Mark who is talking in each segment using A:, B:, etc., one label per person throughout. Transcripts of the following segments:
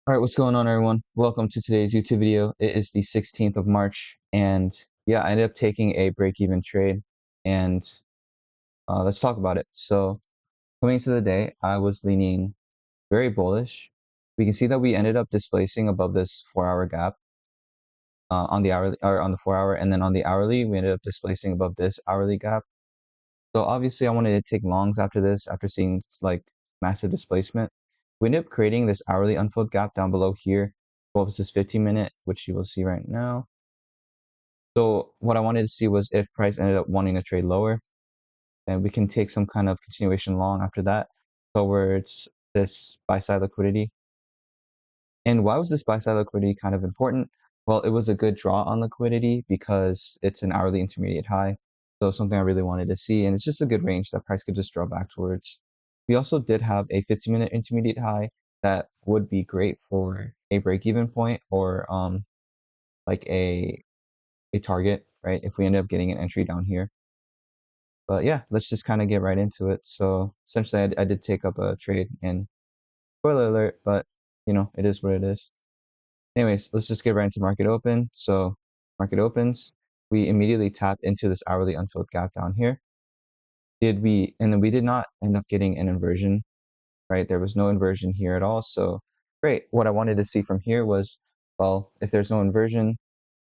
A: All right, what's going on, everyone? Welcome to today's YouTube video. It is the 16th of March, and yeah, I ended up taking a break-even trade, and let's talk about it. So, coming into the day, I was leaning very bullish. We can see that we ended up displacing above this 4-hour gap on the hourly or on the 4-hour, and then on the hourly, we ended up displacing above this hourly gap. So obviously, I wanted to take longs after this, after seeing like massive displacement. We ended up creating this hourly unfilled gap down below here. Well, this is 15-minute, which you will see right now. So what I wanted to see was if price ended up wanting to trade lower, then we can take some kind of continuation long after that towards this buy side liquidity. And why was this buy side liquidity kind of important? Well, it was a good draw on liquidity because it's an hourly intermediate high. So something I really wanted to see, and it's just a good range that price could just draw back towards. We also did have a 15-minute intermediate high that would be great for a break-even point or like a target, right? If we end up getting an entry down here. But yeah, let's just kind of get right into it. So essentially, I did take up a trade, and spoiler alert, but you know, it is what it is. Anyways, let's just get right into market open. So market opens, we immediately tap into this hourly unfilled gap down here. And then we did not end up getting an inversion, right? There was no inversion here at all. So great. What I wanted to see from here was, well, if there's no inversion,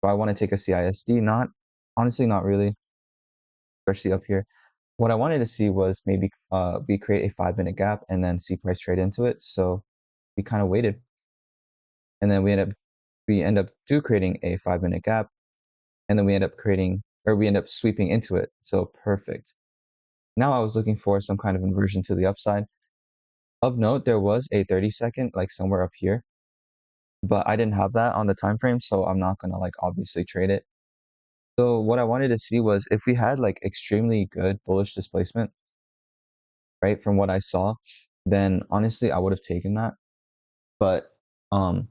A: do I want to take a CISD? Not, honestly, not really, especially up here. What I wanted to see was maybe we create a 5-minute gap and then see price trade into it. So we kind of waited, and then we end up creating a 5-minute gap, and then we end up sweeping into it. So perfect. Now I was looking for some kind of inversion to the upside. Of note, there was a 30-second like somewhere up here, but I didn't have that on the time frame, so I'm not gonna like obviously trade it. So what I wanted to see was if we had like extremely good bullish displacement, right, from what I saw, then honestly I would have taken that. But um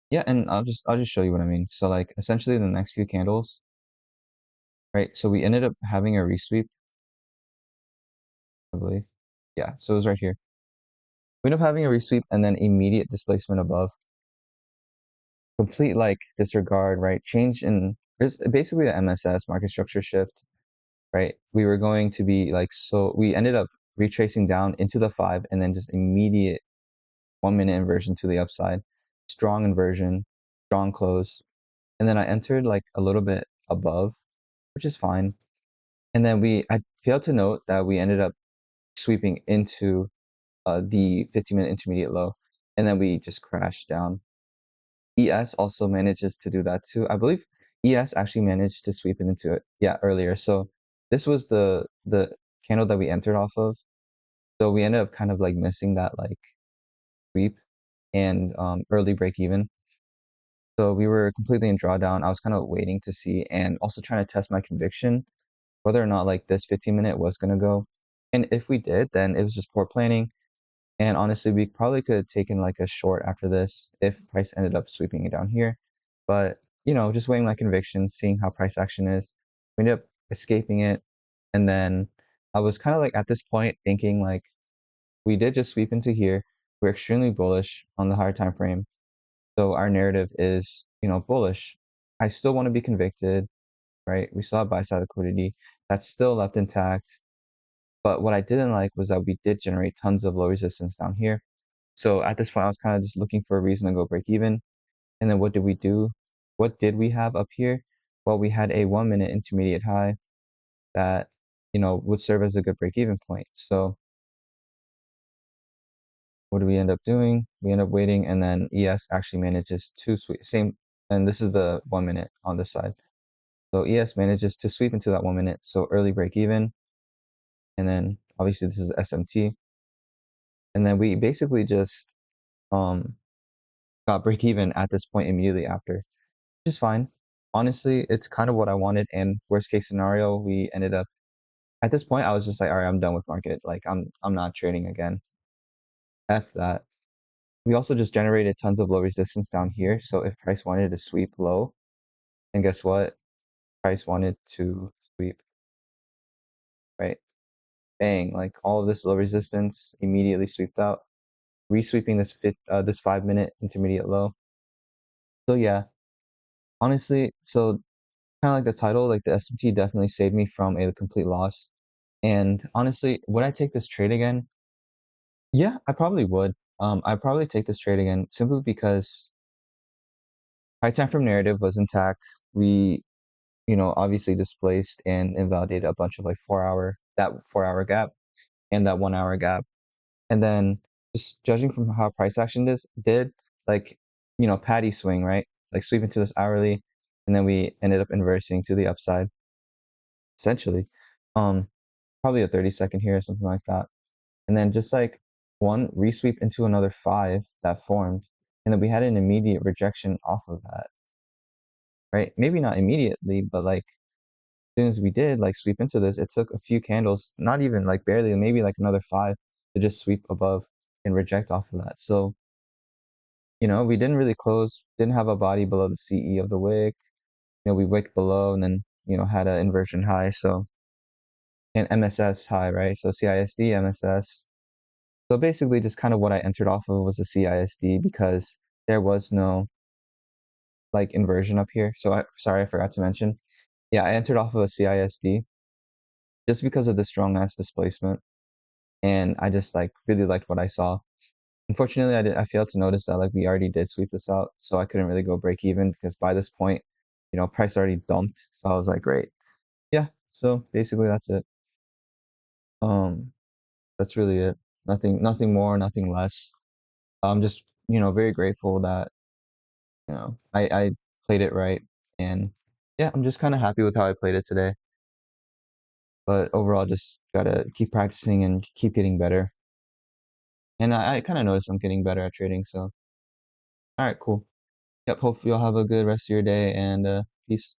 A: yeah, and I'll just show you what I mean. So like essentially the next few candles, right? So we ended up having a resweep, I believe. Yeah, so it was right here. We end up having a resweep and then immediate displacement above. Complete like disregard, right? Change in it's basically a MSS market structure shift, right? We were going to be like, so we ended up retracing down into the 5 and then just immediate 1-minute inversion to the upside, strong inversion, strong close. And then I entered like a little bit above, which is fine. And then I failed to note that we ended up sweeping into the 15-minute intermediate low, and then we just crashed down. ES also manages to do that too. I believe ES actually managed to sweep it into it, yeah, earlier. So this was the candle that we entered off of. So we ended up kind of like missing that like sweep and early break even. So we were completely in drawdown. I was kind of waiting to see and also trying to test my conviction whether or not like this 15-minute was going to go. And if we did, then it was just poor planning. And honestly, we probably could have taken like a short after this if price ended up sweeping it down here. But, you know, just weighing my convictions, seeing how price action is, we ended up escaping it. And then I was kind of like at this point thinking like we did just sweep into here. We're extremely bullish on the higher time frame. So our narrative is, you know, bullish. I still want to be convicted, right? We still have buy side liquidity. That's still left intact. But what I didn't like was that we did generate tons of low resistance down here. So at this point, I was kind of just looking for a reason to go break even. And then what did we do? What did we have up here? Well, we had a 1-minute intermediate high that, you know, would serve as a good break even point. So what do we end up doing? We end up waiting, and then ES actually manages to sweep same. And this is the 1-minute on this side. So ES manages to sweep into that 1-minute. So early break even. And then obviously this is SMT. And then we basically just um, got break even at this point immediately after, which is fine. Honestly, it's kind of what I wanted. And worst case scenario, we ended up at this point. I was just like, all right, I'm done with market. Like I'm not trading again. F that. We also just generated tons of low resistance down here. So if price wanted to sweep low, and guess what? Price wanted to sweep, right? Bang! Like all of this low resistance immediately swept out. resweeping this 5-minute intermediate low. So yeah, honestly, so kind of like the title, like the SMT definitely saved me from a complete loss. And honestly, would I take this trade again? Yeah, I probably would. I'd probably take this trade again simply because high time frame narrative was intact. We, obviously displaced and invalidated a bunch of like 4-hour gap and that 1 hour gap. And then just judging from how price action did, like, patty swing, right? Like sweep into this hourly, and then we ended up inversing to the upside, essentially. Um, Probably a 30-second here or something like that. And then just like one resweep into another 5 that formed, and then we had an immediate rejection off of that, right? Maybe not immediately, but like as soon as we did like sweep into this, it took a few candles, not even like barely, maybe like another 5 to just sweep above and reject off of that. So, we didn't really close, didn't have a body below the CE of the wick. We wicked below and then, had an inversion high. So, an MSS high, right? So CISD, MSS. So basically just kind of what I entered off of was a CISD because there was no like inversion up here. So sorry, I forgot to mention. Yeah, I entered off of a CISD just because of the strong ass displacement. And I just like really liked what I saw. Unfortunately, I failed to notice that like we already did sweep this out, so I couldn't really go break even because by this point, price already dumped. So I was like, great, yeah. So basically, that's it. Um, that's really it. Nothing more, nothing less. I'm just very grateful that I played it right, and yeah, I'm just kind of happy with how I played it today. But overall, just gotta keep practicing and keep getting better. And I kind of noticed I'm getting better at trading. So all right, cool. Yep. Hope you'll have a good rest of your day and peace.